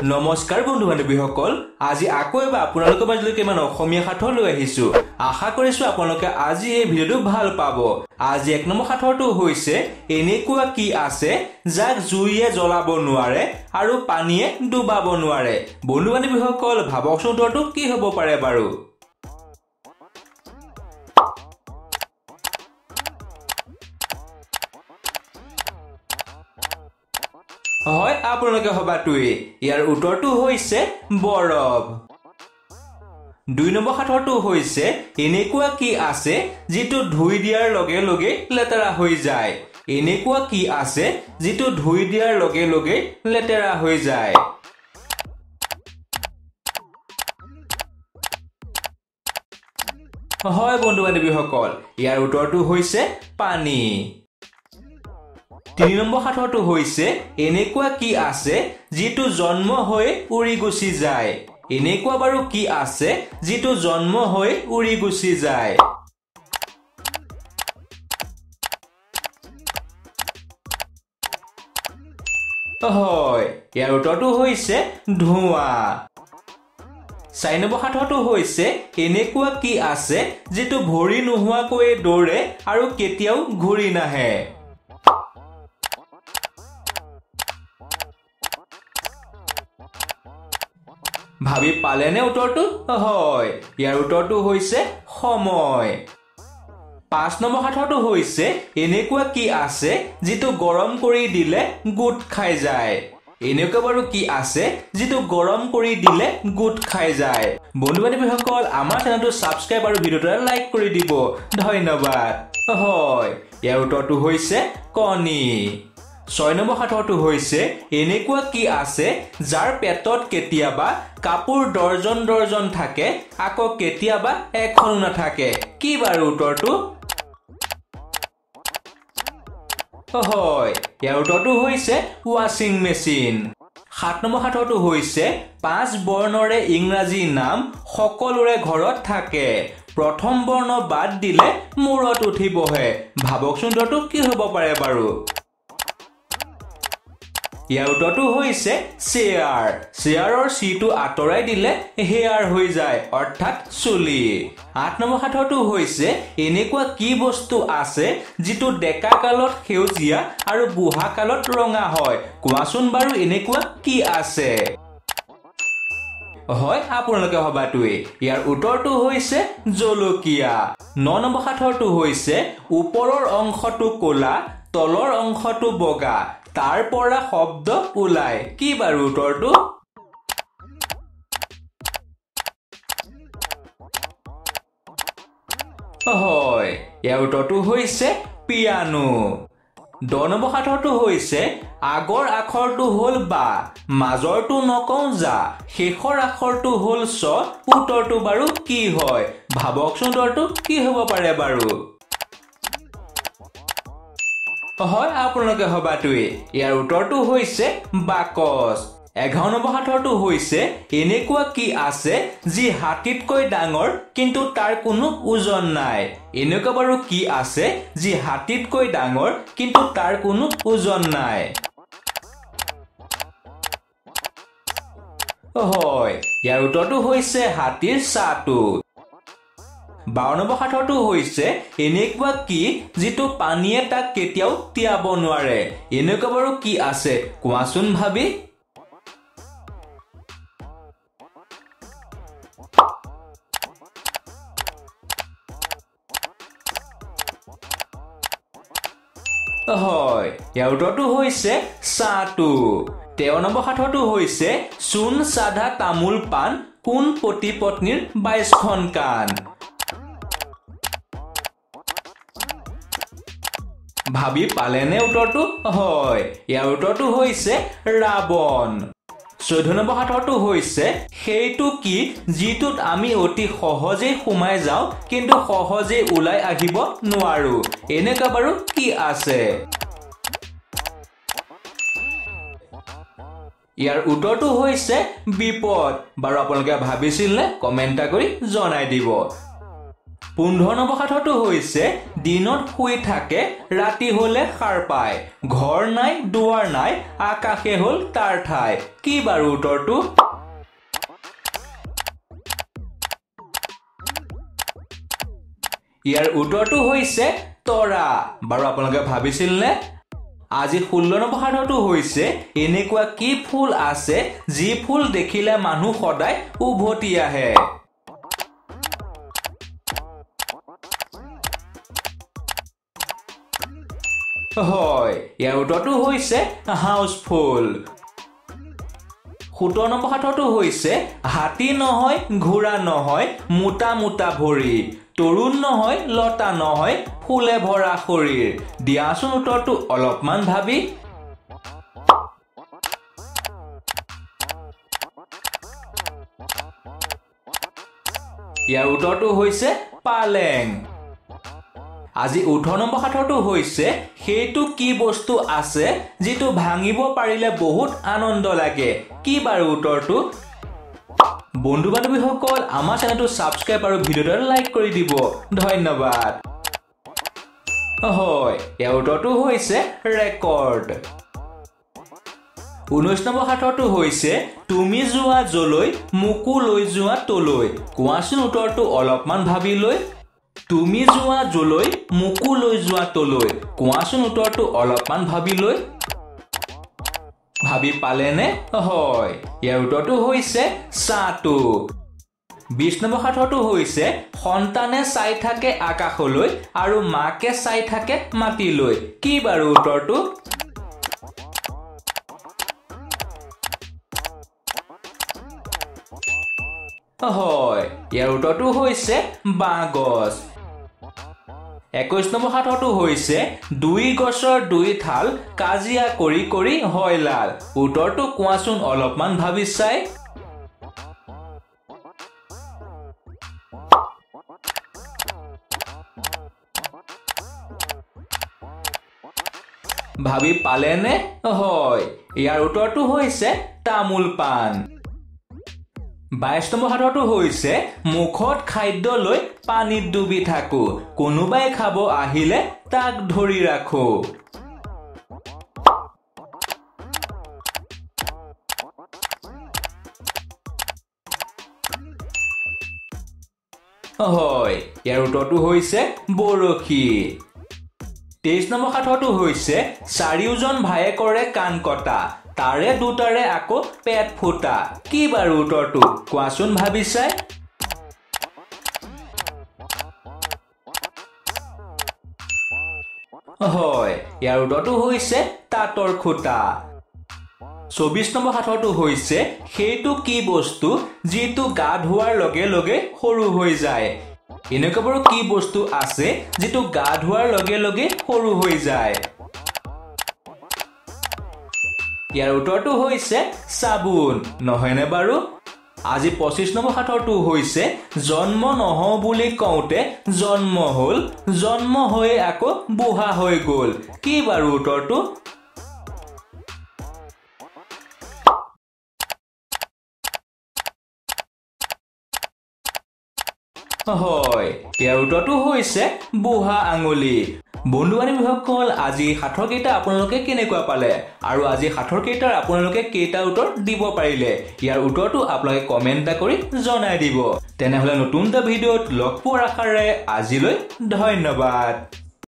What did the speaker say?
নমস্কাৰ বন্ধু বান্ধৱীসকল আজি আকৌ এবাৰ আপোনালোকৰ মাজলৈ কেইমান অসমীয়া সাঁথৰ লৈ আহিছো আশা কৰিছো আপোনালোকে আজি এই ভিডিঅ'টো ভাল পাব আজি এক নম্বৰ সাঁথৰটো হৈছে এনেকুৱা কি আছে যাক জুইয়ে জ্বলাব নোৱাৰে আৰু পানীয়ে ডুবাব নোৱাৰে বন্ধু বান্ধৱীসকল ভাবকচোন উত্তৰটো কি হ'ব পাৰে বাৰু হয় আপোনালোকে হবাটোৱে ইয়াৰ উত্তৰটো হৈছে বৰফ দুই নম্বৰ সাঁথৰটো হৈছে এনেকুৱা কি আছে যিটো ধুই দিয়াৰ লগে লগে লেতেৰা হৈ যায় এনেকুৱা কি আছে যিটো ধুই দিয়াৰ লগে লগে লেতেৰা হৈ যায় হয় বন্ধু বান্ধৱীসকল ইয়াৰ উত্তৰটো হৈছে পানী তিনি নম্বৰ সাঁথৰটো হৈছে এনেকুৱা কি আছে যিটো জন্ম হৈ উৰি গুচি যায় এনেকুৱা বাৰু কি আছে যিটো জন্ম হৈ উৰি গুচি যায় হয় ইয়াৰ উত্তৰটো হৈছে ধোঁৱা চাৰি নম্বৰ সাঁথৰটো হৈছে এনেকুৱা কি আছে যিটো ভৰি নোহোৱাকৈ দৌৰে আৰু কেতিয়াও ঘূৰি নাহে ভাবি পালেনে উত্তৰটো হয় ইয়াৰ উত্তৰটো হৈছে সময় পাঁচ নম্বৰ সাঁথৰটো হৈছে এনেকুৱা কি আছে যিটো গৰম কৰি দিলে গোট খাই যায় এনেকুৱা বাৰু কি আছে যিটো গৰম কৰি দিলে গোট খাই যায় বন্ধু বান্ধৱীসকল আমাৰ চেনেলটো সাবস্ক্ৰাইব আৰু ভিডিঅ'টো লাইক কৰি দিব ধন্যবাদ হয় ইয়াৰ উত্তৰটো হৈছে কণী ছয় নম্বৰ সাঁথৰটো হৈছে এনেকুৱা কি আছে যাৰ পেটত কেতিয়াবা কাপোৰ দৰ্জন দৰ্জন থাকে আকৌ কেতিয়াবা এখন নাথাকে কি বাৰু উত্তৰটো হয় ইয়াৰ উত্তৰটো হৈছে ৱাশ্বিং মেচিন সাত নম্বৰ সাঁথৰটো হৈছে পাঁচ বৰ্ণৰে ইংৰাজী নাম সকলোৰে ঘৰত থাকে প্ৰথম বৰ্ণ বাদ দিলে মূৰত উঠিবহে ভাবকচোন উত্তৰটো কি হ'ব পাৰে বাৰু ইয়াৰ উত্তৰটো হৈছে চেয়াৰ চেয়াৰৰ সিটো আঁতৰাই দিলে হেয়াৰ হৈ যায় অৰ্থাৎ চুলি আঠ নম্বৰ সাঁথৰটো হৈছে এনেকুৱা কি বস্তু আছে যিটো ডেকা কালত সেউজীয়া আৰু বুঢ়া কালত ৰঙা হয় কোৱাচোন বাৰু এনেকুৱা কি আছে হয় আপোনালোকে হবাটোৱে ইয়াৰ উত্তৰটো হৈছে জলকীয়া ন নম্বৰ সাঁথৰটো হৈছে ওপৰৰ অংশটো ক'লা তলৰ অংশটো বগা তাৰ পৰা শব্দ ওলাই কি বাৰু উত্তৰটো হয় ইয়াৰ উত্তৰটো হৈছে পিয়ানো 10 নম্বৰ সাঁথৰটো হৈছে আগৰ আখৰটো হ'ল বা মাজৰটো নকওঁ যা শেষৰ আখৰটো হ'ল চ উত্তৰটো বাৰু কি হয় ভাবকচোন উত্তৰটো কি হ'ব পাৰে বাৰু হয় আপোনালোকে হবাটোৱে ইয়াৰ উত্তৰটো হৈছে বাকচ 11 নম্বৰ সাঁথৰটো হৈছে এনেকুৱা কি আছে যি হাতীতকৈ ডাঙৰ কিন্তু তাৰ কোনো ওজন নাই এনেকুৱা বাৰু কি আছে যি হাতীতকৈ ডাঙৰ কিন্তু তাৰ কোনো ওজন নাই হয় ইয়াৰ উত্তৰটো হৈছে হাতীৰ ছাটো 12 নম্বৰ সাঁথৰটো হৈছে এনেকুৱা কি যিটো পানীয়ে তাক কেতিয়াও তিয়াব নোৱাৰে এনেকুৱা বাৰু কি আছে কোৱাচোন ভাবি হয় ইয়াৰ উত্তৰটো হৈছে ছাটো 13 নম্বৰ সাঁথৰটো হৈছে চূণ সাধা তামোল পাণ কোন পতি পত্নীৰ 22খন কাণ ভাবি পালেনে উত্তৰটো হয় ইয়াৰ উত্তৰটো হৈছে ৰাৱণ 14 নম্বৰ সাঁথৰটো হৈছে সেইটো কি যিটোত আমি অতি সহজে সোমাই যাওঁ কিন্তু সহজে ওলাই আহিব নোৱাৰো এনেকুৱা বাৰু কি আছে ইয়াৰ উত্তৰটো হৈছে বিপদ বাৰু আপোনালোকে ভাবিছিল নে কমেন্ট কৰি জনাই দিব 15 নম্বৰ সাঁথৰটো হৈছে দিনত শুই থাকে ৰাতি হলে সাৰ পায় ঘৰ নাই দুৱাৰ নাই আকাশে হল তাৰ ঠাই কি বাৰু উত্তৰটো ইয়াৰ উত্তৰটো হৈছে তৰা বাৰু আপোনালোকে ভাবিছিল নে আজি 16 নম্বৰ সাঁথৰটো হৈছে এনেকুৱা কি ফুল আছে যি ফুল দেখিলে মানুহ সদায় উভতি আহে হয় ইয়াৰ উত্তৰটো হৈছে হাউসফুল 17 নম্বৰ সাঁথৰটো হৈছে হাতী নহয় ঘোঁৰা নহয় মোটা মোটা ভৰি তৰুণ নহয় লতা নহয় ফুলে ভৰা শৰীৰ দিয়াচোন উত্তৰটো অলপমান ভাবি ইয়াৰ উত্তৰটো হৈছে পালেং আজি 18 নম্বৰ সাঁথৰটো হৈছে সেইটো কি বস্তু আছে যেটো ভাঙিব পাৰিলে বহুত আনন্দ লাগে কি বাৰু উত্তৰটো বন্ধু বান্ধৱীসকল আমাৰ চেনেলটো সাবস্ক্ৰাইব আৰু ভিডিওটো লাইক কৰি দিব ধন্যবাদ হয় ইয়াৰ উত্তৰটো হৈছে ৰেকৰ্ড 19 নম্বৰ সাঁথৰটো হৈছে তুমি যোৱা জলৈ মুকু লৈ যোৱা তলৈ কোৱাচোন উত্তৰটো অলপমান ভাবি লৈ তুমি যোৱা জলৈ মুকু লৈ যোৱা তলৈ কোৱাচোন উত্তৰটো অলপমান ভাবি লৈ ভাবি পালেনে হয় ইয়াৰ উত্তৰটো হৈছে সাতু 20 নম্বৰ সাঁথৰটো হৈছে সন্তানে চাই থাকে আকাশলৈ আৰু মাকে চাই থাকে মাটিলৈ কি বাৰু উত্তৰটো হয় ইয়াৰ উত্তৰটো হৈছে বাঁহগছ 21 নম্বৰ সাঁথৰটো হৈছে দুই গছৰ দুই ঠাল কাজিয়া কৰি কৰি হয় লাল উত্তৰটো কোৱাচোন অলপমান ভাবি চাই ভাবি পালেনে হয় ইয়াৰ উত্তৰটো হৈছে তামোল পাণ 22 নম্বৰ সাঁথৰটো হৈছে মুখত খাদ্য লৈ পানীত ডুবি থাকো কোনোবাই খাব আহিলে তাক ধৰি ৰাখো হয় ইয়াৰ উত্তৰটো হৈছে বৰশী 23 নম্বৰ সাঁথৰটো হৈছে চাৰিওজন ভায়ে কৰে কাণ কটা তাৰে দুটাৰে আকৌ পেট ফুটা কি বাৰু উত্তৰটো কোৱাচোন ভাবি চাই হয় ইয়াৰ উত্তৰটো হৈছে তাঁতৰ খুঁটা 24 নম্বৰ সাঁথৰটো হৈছে সেইটো কি বস্তু যিটো গা ধোৱাৰ লগে লগে সৰু হৈ যায় এনেকুৱা বাৰু কি বস্তু আছে যিটো গা ধোৱাৰ লগে লগে সৰু হৈ যায় ইয়াৰ উত্তৰটো হৈছে সাবুন নহয়নে বাৰু আজি 25 নম্বৰ সাঁথৰটো হৈছে জন্ম নহও বুলি কওঁতে জন্ম হল জন্ম হৈ আকৌ বুঢ়া হৈ গল কি বাৰু উত্তৰটো হয় ইয়াৰ উত্তৰটো হৈছে বুঢ়া আঙুলি বন্ধু বান্ধৱীসকল আজি সাঁথৰ কেইটা আপোনালোকে কেনেকুৱা পালে আৰু আজি সাঁথৰ কেইটাৰ আপোনালোকে কেইটা উত্তৰ দিব পাৰিলে ইয়াৰ উত্তৰটো আপোনালোকে কমেন্ট কৰি জনাই দিব তেনেহলে নতুন এটা ভিডিঅ'ত লগ পোৱাৰ আশাৰে আজিলৈ ধন্যবাদ